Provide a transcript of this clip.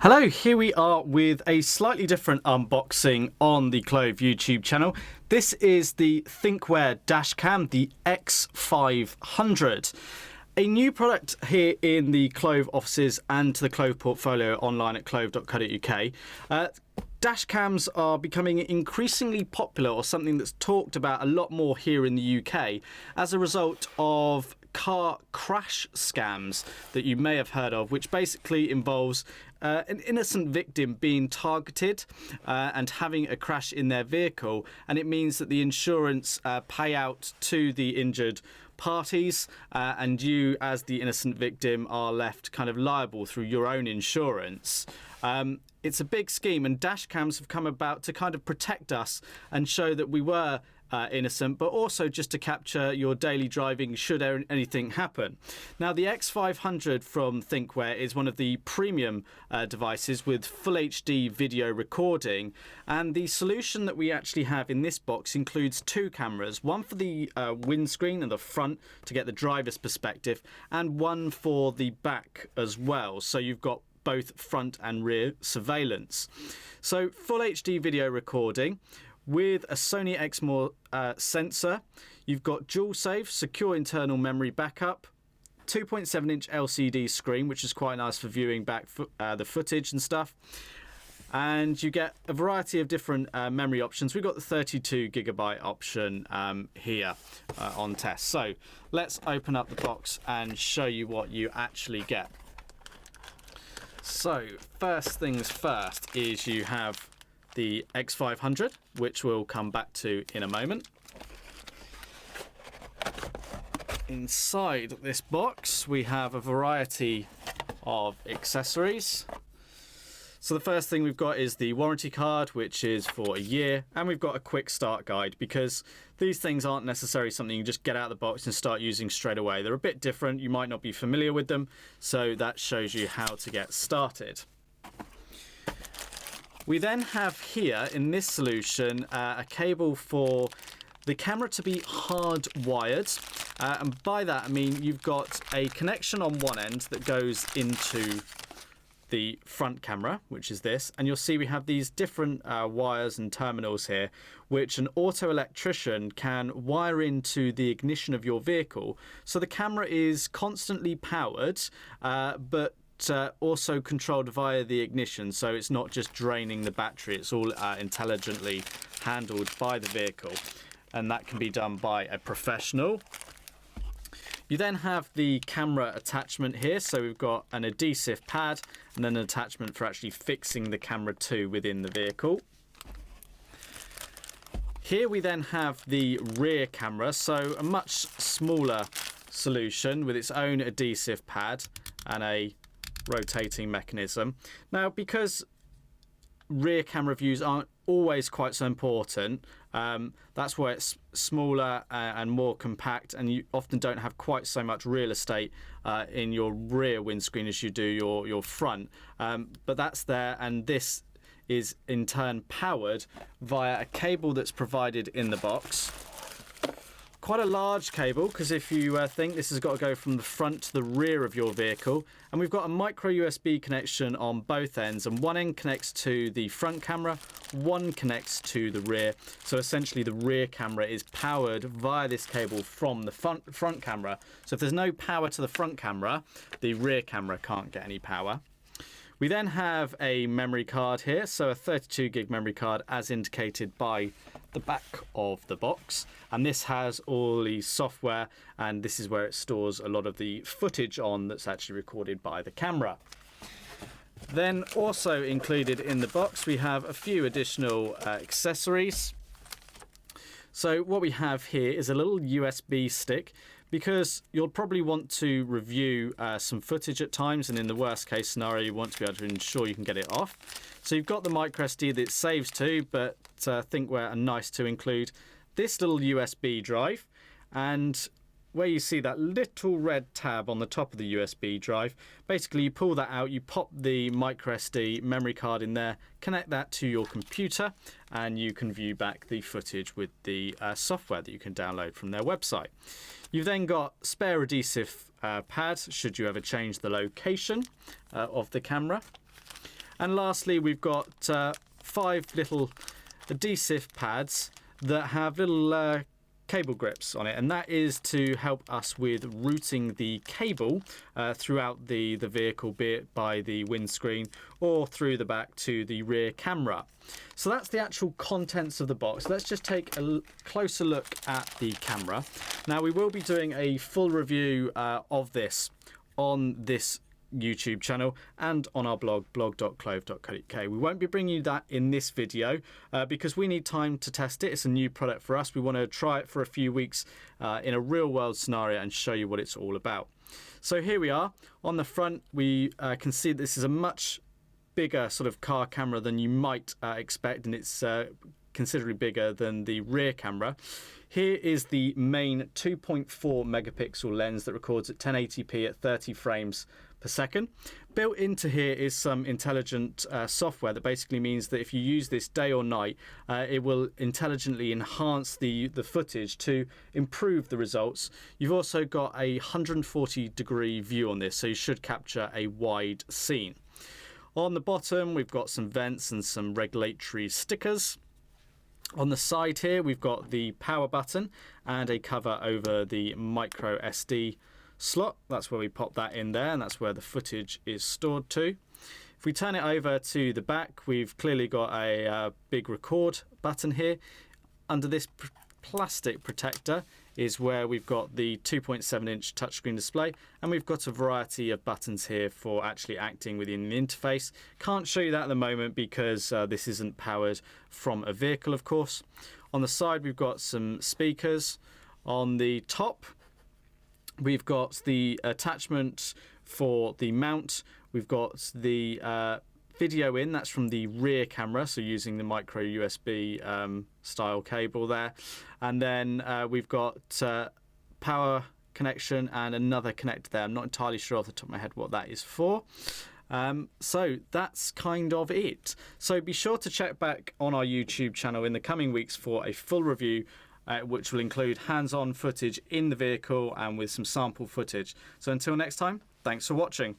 Hello, here we are with a slightly different unboxing on the Clove YouTube channel. This is the Thinkware dashcam, the X500. A new product here in the Clove offices and to the Clove portfolio online at clove.co.uk. Dashcams are becoming increasingly popular, or something that's talked about a lot more here in the UK as a result of car crash scams that you may have heard of, which basically involves an innocent victim being targeted and having a crash in their vehicle, and it means that the insurance pay out to the injured parties and you as the innocent victim are left kind of liable through your own insurance. It's a big scheme, and dashcams have come about to kind of protect us and show that we were innocent, but also just to capture your daily driving should anything happen. Now, the X500 from Thinkware is one of the premium devices with full HD video recording, and the solution that we actually have in this box includes two cameras, one for the windscreen and the front to get the driver's perspective, and one for the back as well, so you've got both front and rear surveillance. So full HD video recording with a Sony Exmor sensor. You've got dual save, secure internal memory backup, 2.7-inch LCD screen, which is quite nice for viewing back the footage and stuff. And you get a variety of different memory options. We've got the 32GB option here on test. So let's open up the box and show you what you actually get. So first things first is you have the X500, which we'll come back to in a moment. Inside this box we have a variety of accessories. So the first thing we've got is the warranty card, which is for a year, and we've got a quick start guide, because these things aren't necessarily something you just get out of the box and start using straight away. They're a bit different, you might not be familiar with them, so that shows you how to get started. We then have here in this solution a cable for the camera to be hardwired, and by that I mean you've got a connection on one end that goes into the front camera, which is this, and you'll see we have these different wires and terminals here, which an auto electrician can wire into the ignition of your vehicle, so the camera is constantly powered, but also controlled via the ignition, so it's not just draining the battery, it's all intelligently handled by the vehicle, and that can be done by a professional. You then have the camera attachment here, so we've got an adhesive pad and then an attachment for actually fixing the camera to within the vehicle. Here we then have the rear camera, so a much smaller solution with its own adhesive pad and a rotating mechanism. Now, because rear camera views aren't always quite so important, that's why it's smaller and more compact, and you often don't have quite so much real estate in your rear windscreen as you do your front, but that's there, and this is in turn powered via a cable that's provided in the box. Quite a large cable, because if you think this has got to go from the front to the rear of your vehicle, and we've got a micro USB connection on both ends, and one end connects to the front camera, one connects to the rear, so essentially the rear camera is powered via this cable from the front camera. So if there's no power to the front camera, the rear camera can't get any power. We then have a memory card here, so a 32GB memory card as indicated by the back of the box, and this has all the software, and this is where it stores a lot of the footage on that's actually recorded by the camera. Then also included in the box we have a few additional accessories. So what we have here is a little USB stick, because you'll probably want to review some footage at times, and in the worst case scenario you want to be able to ensure you can get it off. So you've got the microSD that it saves to, but Thinkware are nice to include this little USB drive, and where you see that little red tab on the top of the USB drive, basically you pull that out, you pop the microSD memory card in there, connect that to your computer, and you can view back the footage with the software that you can download from their website. You've then got spare adhesive pads should you ever change the location of the camera. And lastly, we've got 5 little adhesive pads that have little cable grips on it, and that is to help us with routing the cable throughout the vehicle, be it by the windscreen or through the back to the rear camera. So that's the actual contents of the box. Let's just take a closer look at the camera. Now, we will be doing a full review of this on this YouTube channel and on our blog, blog.clove.co.uk. We won't be bringing you that in this video because we need time to test it. It's a new product for us. We want to try it for a few weeks in a real world scenario and show you what it's all about. So here we are. On the front, we can see this is a much bigger sort of car camera than you might expect, and it's considerably bigger than the rear camera. Here is the main 2.4 megapixel lens that records at 1080p at 30 frames per second. Built into here is some intelligent software that basically means that if you use this day or night, it will intelligently enhance the footage to improve the results. You've also got a 140-degree view on this, so you should capture a wide scene. On the bottom, we've got some vents and some regulatory stickers. On the side here, we've got the power button and a cover over the micro SD slot. That's where we pop that in there, and that's where the footage is stored to. If we turn it over to the back, we've clearly got a big record button here. Under this plastic protector is where we've got the 2.7-inch touchscreen display, and we've got a variety of buttons here for actually acting within the interface. Can't show you that at the moment because this isn't powered from a vehicle, of course. On the side, we've got some speakers. On the top, we've got the attachment for the mount. We've got the video in, that's from the rear camera, so using the micro USB style cable there. And then we've got power connection and another connector there. I'm not entirely sure off the top of my head what that is for. So that's kind of it. So be sure to check back on our YouTube channel in the coming weeks for a full review which will include hands-on footage in the vehicle and with some sample footage. So until next time, thanks for watching.